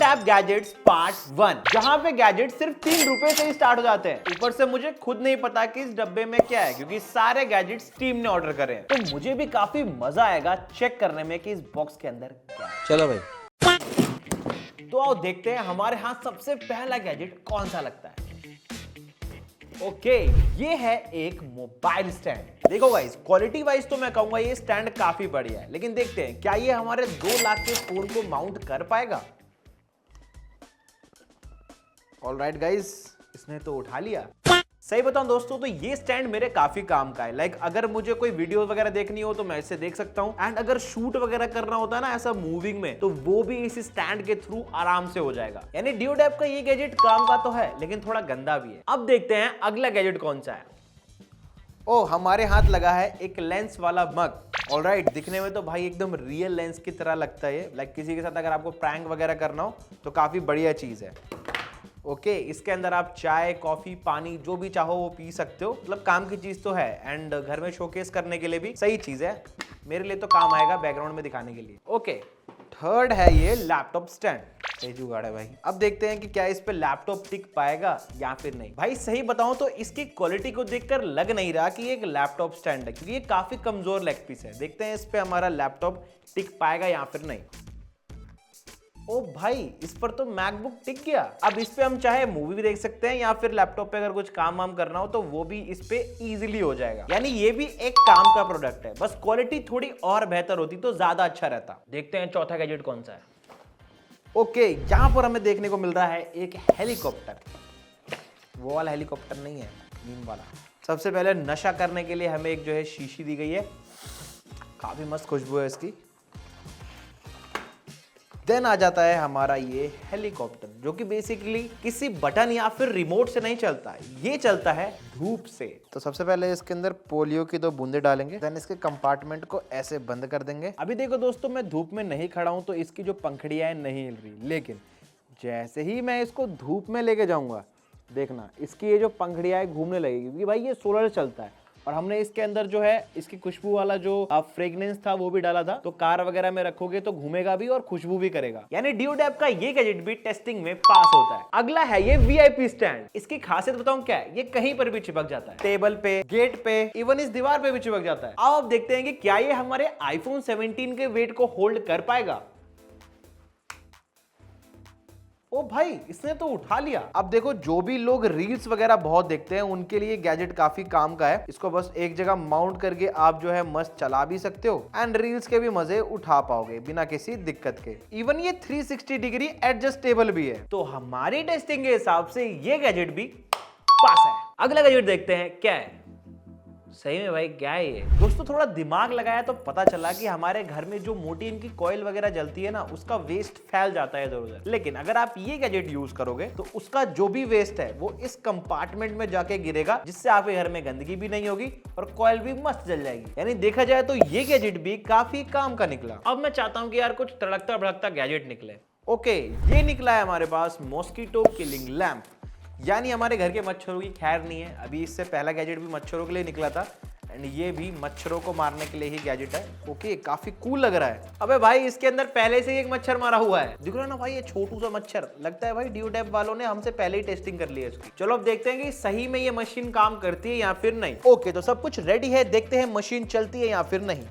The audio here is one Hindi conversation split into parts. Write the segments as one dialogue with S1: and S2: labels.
S1: डैप गैजेट्स पार्ट 1, जहां पे गैजेट सिर्फ 3 रुपए से ही स्टार्ट हो जाते हैं। ऊपर से मुझे खुद नहीं पता कि इस डब्बे में क्या है, क्योंकि सारे गैजेट्स टीम ने ऑर्डर करे हैं। तो मुझे भी काफी मजा आएगा चेक करने में कि इस बॉक्स के अंदर क्या है।
S2: चलो भाई,
S1: तो आओ देखते हैं हमारे हाथ सबसे पहला गैजेट कौन सा लगता है। ओके, ये है एक मोबाइल स्टैंड। देखो गाइस, क्वालिटी वाइज तो मैं कहूंगा ये स्टैंड काफी बढ़िया है, लेकिन देखते हैं क्या ये हमारे 2 लाख के फोन को माउंट कर पाएगा। ऑलराइट गाइस, इसने तो उठा लिया। सही बताऊं दोस्तों, तो ये स्टैंड मेरे काफी काम का है। लाइक अगर मुझे कोई वीडियो वगैरह देखनी हो तो मैं इससे देख सकता हूं, एंड अगर शूट वगैरह करना होता है ना ऐसा मूविंग में, तो वो भी इस स्टैंड के थ्रू आराम से हो जाएगा। यानी ड्यूडैप का ये गैजेट काम का तो है, लेकिन थोड़ा गंदा भी है। अब देखते हैं अगला गैजेट कौन सा है। ओ, हमारे हाथ लगा है एक लेंस वाला मग। ऑलराइट, दिखने में तो भाई एकदम रियल लेंस की तरह लगता है। लाइक किसी के साथ अगर आपको प्रैंक वगैरह करना हो तो काफी बढ़िया चीज है। ओके, इसके अंदर आप चाय, कॉफी, पानी जो भी चाहो वो पी सकते हो। मतलब काम की चीज तो है, एंड घर में शोकेस करने के लिए भी सही चीज है। मेरे लिए तो काम आएगा बैकग्राउंड में दिखाने के लिए। ओके, थर्ड है ये लैपटॉप स्टैंड। सही जुगाड़ है भाई। अब देखते हैं कि क्या इस पे लैपटॉप टिक पाएगा या फिर नहीं। भाई सही बताऊं तो इसकी क्वालिटी को देखकर लग नहीं रहा कि ये एक लैपटॉप स्टैंड है, क्योंकि ये काफी कमजोर लेग पीस है। देखते हैं इस पे हमारा लैपटॉप टिक पाएगा या फिर नहीं। ओ भाई, इस पर तो मैकबुक टिक गया। अब इस पे हम चाहे मूवी भी देख सकते हैं, या फिर लैपटॉप पे अगर कुछ काम वाम करना हो तो वो भी इस पे इजीली हो जाएगा। यानी ये भी एक काम का प्रोडक्ट है, बस क्वालिटी थोड़ी और बेहतर होती तो ज्यादा अच्छा रहता। देखते हैं चौथा गैजेट कौन सा है। ओके, यहां पर हमें देखने को मिल रहा है एक हेलीकॉप्टर। वो वाला हेलीकॉप्टर नहीं है, नीम वाला। सबसे पहले नशा करने के लिए हमें एक जो है शीशी दी गई है, काफी मस्त खुशबू है इसकी। देन आ जाता है हमारा ये हेलीकॉप्टर, जो कि बेसिकली किसी बटन या फिर रिमोट से नहीं चलता है, ये चलता है धूप से। तो सबसे पहले इसके अंदर पोलियो की 2 बूंदे डालेंगे, देन इसके कंपार्टमेंट को ऐसे बंद कर देंगे। अभी देखो दोस्तों, मैं धूप में नहीं खड़ा हूं तो इसकी जो पंखड़ियां हैं नहीं हिल रही, लेकिन जैसे ही मैं इसको धूप में लेके जाऊंगा, देखना इसकी ये जो पंखड़ियां घूमने लगेगी, क्योंकि भाई ये सोलर चलता है। और हमने इसके अंदर जो है इसकी खुशबू वाला जो फ्रेग्रेंस था वो भी डाला था, तो कार वगैरह में रखोगे तो घूमेगा भी और खुशबू भी करेगा। यानी ड्यूडैप का ये गैजेट भी टेस्टिंग में पास होता है। अगला है ये वीआईपी स्टैंड। इसकी खासियत बताऊं क्या है, ये कहीं पर भी चिपक जाता है, टेबल पे, गेट पे, इवन इस दीवार पे भी चिपक जाता है। अब देखते हैं कि क्या ये हमारे आईफोन 17 के वेट को होल्ड कर पाएगा। ओ भाई, इसने तो उठा लिया। अब देखो, जो भी लोग रील्स वगैरह बहुत देखते हैं उनके लिए गैजेट काफी काम का है। इसको बस एक जगह माउंट करके आप जो है मस्त चला भी सकते हो, एंड रील्स के भी मजे उठा पाओगे बिना किसी दिक्कत के। इवन ये 360 डिग्री एडजस्टेबल भी है। तो हमारी टेस्टिंग के हिसाब से ये गैजेट भी पास है। अगला गैजेट देखते हैं क्या है। सही में भाई क्या है ये दोस्तों, थोड़ा दिमाग लगाया तो पता चला कि हमारे घर में जो मोटी इनकी कॉइल वगैरह जलती है ना, उसका वेस्ट फैल जाता है इधर उधर। लेकिन अगर आप ये गैजेट यूज करोगे तो उसका जो भी वेस्ट है वो इस कंपार्टमेंट में जाके गिरेगा, जिससे आपके घर में गंदगी भी नहीं होगी और कॉइल भी मस्त जल जाएगी। यानी देखा जाए तो ये गैजेट भी काफी काम का निकला। अब मैं चाहता हूँ कि यार कुछ तड़कता भड़कता गैजेट निकले। ओके, ये निकला है हमारे पास मॉस्किटो किलिंग लैंप। यानी हमारे घर के मच्छरों की खैर नहीं है। अभी इससे पहला गैजेट भी मच्छरों के लिए निकला था, एंड ये भी मच्छरों को मारने के लिए ही गैजेट है। ओके, काफी कूल लग रहा है। अबे भाई, इसके अंदर पहले से ही एक मच्छर मारा हुआ है, दिख रहा है ना भाई, ये छोटू सा मच्छर। लगता है भाई ड्यूडैप वालों ने हमसे पहले ही टेस्टिंग कर ली है इसकी। चलो अब देखते हैं कि सही में ये मशीन काम करती है या फिर नहीं। ओके, तो सब कुछ रेडी है, देखते हैं मशीन चलती है या फिर नहीं।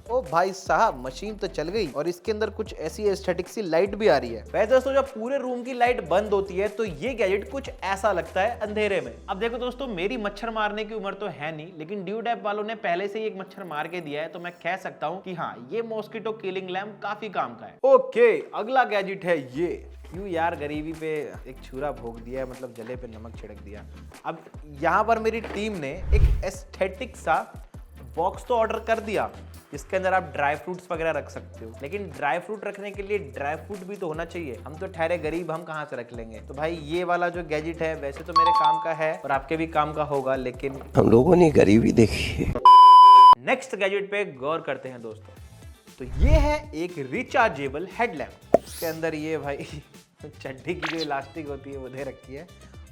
S1: ओ भाई साहब, मशीन तो चल गई, और इसके अंदर कुछ ऐसी एस्थेटिक सी लाइट भी आ रही है। वैसे दोस्तों, जब पूरे रूम की लाइट बंद होती है तो ये गैजेट कुछ ऐसा लगता है अंधेरे में। अब देखो दोस्तों, मेरी मच्छर मारने की उम्र तो है नहीं, लेकिन ड्यूडैप वालों ने पहले से ही एक मच्छर मार के दिया है, तो मैं कह सकता हूँ कि हाँ, ये मॉस्किटो किलिंग लैंप काफी काम का है। ओके, अगला गैजेट है ये। क्यों यार, गरीबी पे एक छुरा भोग दिया है, मतलब जले पे नमक छिड़क दिया। अब यहाँ पर मेरी टीम ने एक एस्थेटिक सा बॉक्स तो ऑर्डर कर दिया, इसके अंदर आप ड्राई फ्रूट्स वगैरह रख सकते हो। लेकिन ड्राई फ्रूट रखने के लिए ड्राई फ्रूट भी तो होना चाहिए। हम तो ठहरे गरीब, हम कहाँ से रख लेंगे। तो भाई ये वाला जो गैजेट है वैसे तो मेरे काम का है और आपके भी काम का होगा, लेकिन
S2: हम लोगों ने गरीबी देखी है।
S1: नेक्स्ट गैजेट पे गौर करते हैं दोस्तों। तो ये है एक रिचार्जेबल हेडलैम्प। इसके अंदर ये भाई चड्डी की जो इलास्टिक होती है वो दे रखी है,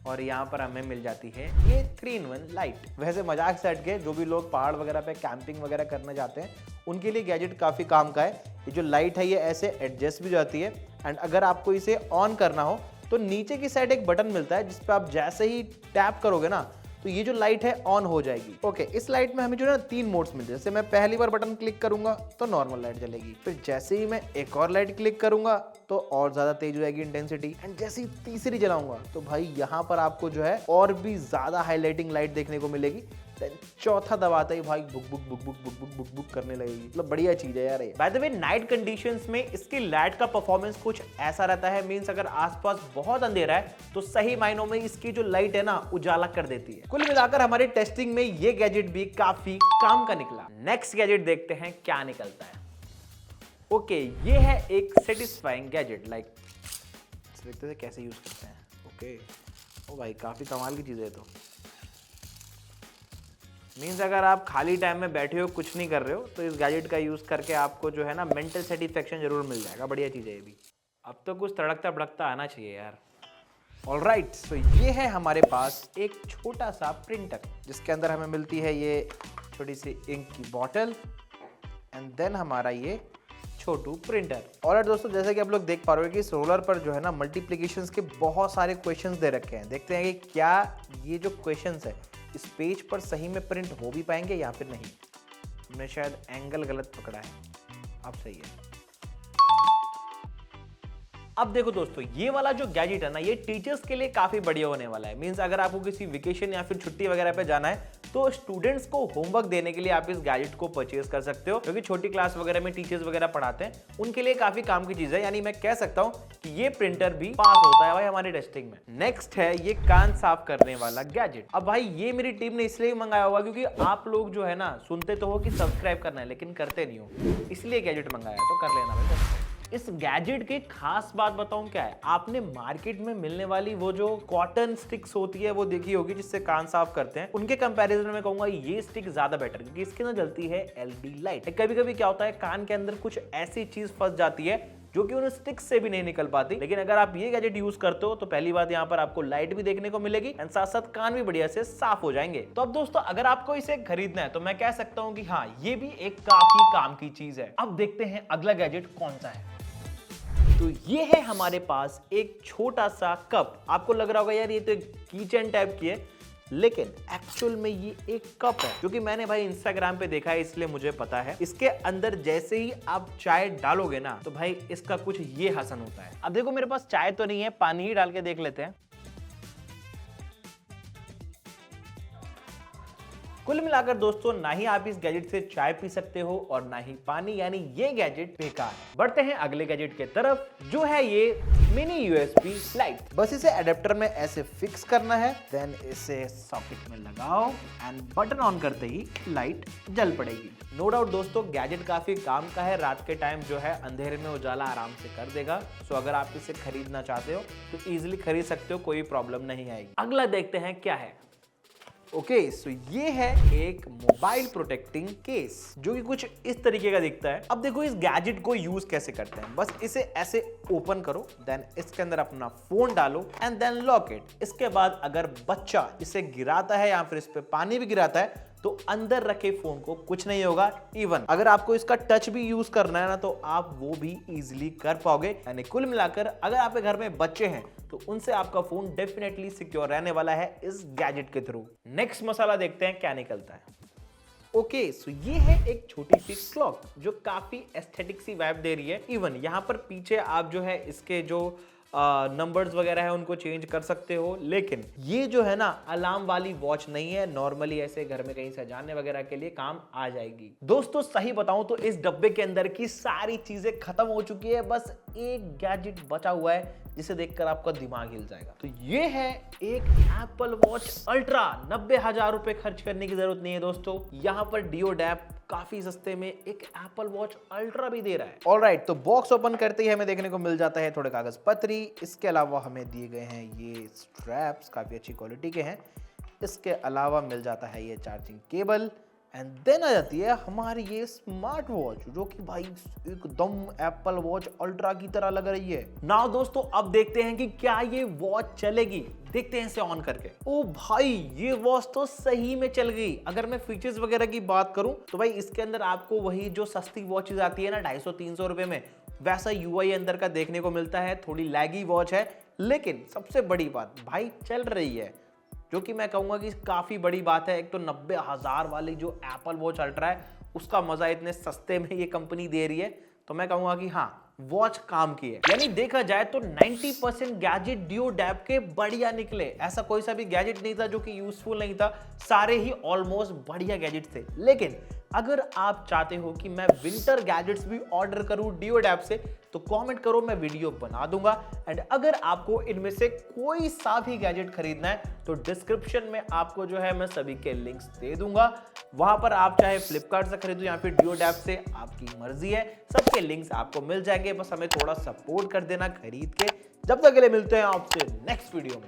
S1: और यहाँ पर हमें मिल जाती है ये 3-in-1 लाइट। वैसे मजाक से हट के, जो भी लोग पहाड़ वगैरह पे कैंपिंग वगैरह करने जाते हैं उनके लिए गैजेट काफ़ी काम का है। ये जो लाइट है ये ऐसे एडजस्ट भी हो जाती है एंड अगर आपको इसे ऑन करना हो तो नीचे की साइड एक बटन मिलता है जिस पे आप जैसे ही टैप करोगे ना तो ये जो लाइट है ऑन हो जाएगी। ओके, इस लाइट में हमें जो है ना 3 मोड्स मिलते हैं। जैसे मैं पहली बार बटन क्लिक करूंगा तो नॉर्मल लाइट जलेगी, फिर जैसे ही मैं एक और लाइट क्लिक करूंगा तो और ज्यादा तेज हो जाएगी इंटेंसिटी, एंड जैसे ही तीसरी जलाऊंगा तो भाई यहाँ पर आपको जो है और भी ज्यादा हाईलाइटिंग लाइट देखने को मिलेगी। चौथा दबाते ही भाई book book book book book book book book करने लगेगी। मतलब बढ़िया चीज है यार ये। By the way night conditions में इसकी लाइट का परफॉर्मेंस कुछ ऐसा रहता है, मींस अगर आसपास बहुत अंधेरा है तो सही मायनों में इसकी जो लाइट है ना उजाला कर देती है। कुल मिलाकर हमारे टेस्टिंग में ये गैजेट भी काफी काम का निकला। नेक्स्ट गैजेट देखते हैं क्या निकलता है। ओके, ये है एक सेटिस्फाइंग गैजेट। लाइक देखते हैं कैसे यूज करते हैं। ओके, ओ भाई काफी कमाल की चीज है। तो मीन्स अगर आप खाली टाइम में बैठे हो कुछ नहीं कर रहे हो तो इस गैजेट का यूज़ करके आपको जो है ना मेंटल सेटिस्फेक्शन जरूर मिल जाएगा। बढ़िया चीज़ है ये भी। अब तो कुछ तड़कता भड़कता आना चाहिए यार। ऑलराइट, सो ये है हमारे पास एक छोटा सा प्रिंटर जिसके अंदर हमें मिलती है ये छोटी सी इंक की बॉटल एंड देन हमारा ये छोटू प्रिंटर। ऑलराइट दोस्तों, जैसे कि आप लोग देख पा रहे हो कि इस रोलर पर जो है ना मल्टीप्लिकेशंस के बहुत सारे क्वेश्चंस दे रखे हैं। देखते हैं कि क्या ये जो क्वेश्चंस है इस पेज पर सही में प्रिंट हो भी पाएंगे या फिर नहीं। हमने शायद एंगल गलत पकड़ा है। अब सही है। अब देखो दोस्तों, ये वाला जो गैजेट है ना ये टीचर्स के लिए काफी बढ़िया होने वाला है। मींस अगर आपको किसी वेकेशन या फिर छुट्टी वगैरह पे जाना है तो स्टूडेंट्स को होमवर्क देने के लिए आप इस गैजेट को परचेज कर सकते हो, क्योंकि छोटी क्लास वगैरह में टीचर्स वगैरह पढ़ाते हैं, उनके लिए काफी काम की चीज है। यानी मैं कह सकता हूं कि ये प्रिंटर भी पास होता है भाई हमारी टेस्टिंग में। नेक्स्ट है ये कान साफ करने वाला गैजेट। अब भाई ये मेरी टीम ने इसलिए मंगाया होगा क्योंकि आप लोग जो है ना सुनते तो हो कि सब्सक्राइब करना है लेकिन करते नहीं हो, इसलिए गैजेट मंगाया, तो कर लेना भाई। इस गैजेट की खास बात बताऊं क्या है, आपने मार्केट में मिलने वाली वो जो कॉटन स्टिक्स होती है वो देखी होगी जिससे कान साफ करते हैं, उनके कंपैरिजन में कहूंगा ये स्टिक ज्यादा बेटर, क्योंकि इसके अंदर जलती है एलईडी लाइट। कभी कभी क्या होता है कान के अंदर कुछ ऐसी चीज फंस जाती है जो कि उन स्टिक्स से भी नहीं निकल पाती, लेकिन अगर आप ये गैजेट यूज करते हो तो पहली बात यहाँ पर आपको लाइट भी देखने को मिलेगी एंड साथ साथ कान भी बढ़िया से साफ हो जाएंगे। तो अब दोस्तों अगर आपको इसे खरीदना है तो मैं कह सकता हूँ कि हाँ ये भी एक काफी काम की चीज है। अब देखते हैं अगला गैजेट कौन सा है। तो ये है हमारे पास एक छोटा सा कप। आपको लग रहा होगा यार ये तो एक कीचेन टाइप की है, लेकिन एक्चुअल में ये एक कप है जो कि मैंने भाई इंस्टाग्राम पे देखा है इसलिए मुझे पता है। इसके अंदर जैसे ही आप चाय डालोगे ना तो भाई इसका कुछ ये हसन होता है। अब देखो मेरे पास चाय तो नहीं है, पानी ही डाल के देख लेते हैं। कुल मिलाकर दोस्तों ना ही आप इस गैजेट से चाय पी सकते हो और ना ही पानी, यानी ये गैजेट बेकार है। बढ़ते हैं अगले गैजेट के तरफ जो है ये मिनी यूएसबी लाइट। बस इसे एडेप्टर में ऐसे फिक्स करना है, देन इसे सॉकेट में लगाओ एंड बटन ऑन करते ही लाइट जल पड़ेगी। नो डाउट दोस्तों गैजेट काफी काम का है, रात के टाइम जो है अंधेरे में उजाला आराम से कर देगा। सो अगर आप इसे खरीदना चाहते हो तो इजिली खरीद सकते हो, कोई प्रॉब्लम नहीं आएगी। अगला देखते हैं क्या है। ओके, सो ये है एक मोबाइल प्रोटेक्टिंग केस जो कि कुछ इस तरीके का दिखता है। अब देखो इस गैजेट को यूज कैसे करते हैं। बस इसे ऐसे ओपन करो, देन इसके अंदर अपना फोन डालो एंड देन लॉक इट। इसके बाद अगर बच्चा इसे गिराता है या फिर इस पे पानी भी गिराता है तो अंदर रखे फोन को कुछ नहीं होगा। इवन अगर आपको इसका टच भी यूज करना है ना तो आप वो भी इजीली कर पाओगे। यानी कुल मिलाकर अगर आपके घर में बच्चे हैं तो उनसे आपका फोन डेफिनेटली सिक्योर रहने वाला है इस गैजेट के थ्रू। नेक्स्ट मसाला देखते हैं क्या निकलता है। ओके, सो ये है एक छोटी सी क्लॉक जो काफी एस्थेटिक सी वाइब दे रही है। इवन यहाँ पर पीछे आप जो है इसके जो नंबर्स वगैरह है उनको चेंज कर सकते हो, लेकिन ये जो है ना अलार्म वाली वॉच नहीं है। नॉर्मली ऐसे घर में कहीं सजाने वगैरह के लिए काम आ जाएगी। दोस्तों सही बताऊं तो इस डब्बे के अंदर की सारी चीजें खत्म हो चुकी है, बस एक गैजेट बचा हुआ है जिसे देखकर आपका दिमाग हिल जाएगा। तो ये है एक एप्पल वॉच अल्ट्रा। 90,000 रुपए खर्च करने की जरूरत नहीं है दोस्तों। यहाँ पर डियोडैप काफी सस्ते में एक एप्पल वॉच अल्ट्रा भी दे रहा है। ऑलराइट, तो बॉक्स ओपन करते ही हमें देखने को मिल जाता है थोड़े कागज पत्री। इसके अलावा हमें दिए गए हैं ये स्ट्रैप्स, काफी अच्छी क्वालिटी के हैं। इसके अलावा मिल जाता है ये चार्जिंग केबल एंड देन आ जाती है हमारी ये स्मार्ट वॉच, जो कि भाई एकदम एप्पल वॉच अल्ट्रा की तरह लग रही है। नाउ दोस्तों अब देखते हैं कि क्या ये वॉच चलेगी। देखते हैं इसे ऑन करके। ओ भाई ये वॉच तो सही में चल गई। अगर मैं फीचर्स वगैरह की बात करूं तो भाई इसके अंदर आपको वही जो सस्ती वॉचेज आती है ना 250-300 रुपए में, वैसा यूआई अंदर का देखने को मिलता है। थोड़ी लैगी वॉच है, लेकिन सबसे बड़ी बात भाई चल रही है, जो कि मैं कहूंगा कि काफी बड़ी बात है। एक तो 90,000 वाली जो एप्पल वॉच अल्ट्रा है उसका मजा इतने सस्ते में ये कंपनी दे रही है, तो मैं कहूंगा कि हाँ वॉच काम की है। यानी देखा जाए तो 90% गैजेट डियोडैप के बढ़िया निकले। ऐसा कोई सा भी गैजेट नहीं था जो कि यूजफुल नहीं था, सारे ही ऑलमोस्ट बढ़िया गैजेट थे। लेकिन अगर आप चाहते हो कि मैं विंटर गैजेट्स भी ऑर्डर करूं डियोडैप से, तो कमेंट करो, मैं वीडियो बना दूंगा। एंड अगर आपको इनमें से कोई सा भी गैजेट खरीदना है तो डिस्क्रिप्शन में आपको जो है मैं सभी के लिंक्स दे दूंगा। वहां पर आप चाहे फ्लिपकार्ट से खरीदो या फिर डियोडैप से, आपकी मर्जी है, सबके लिंक्स आपको मिल जाएंगे। बस हमें थोड़ा सपोर्ट कर देना खरीद के। जब तक के लिए मिलते हैं आपसे नेक्स्ट वीडियो में।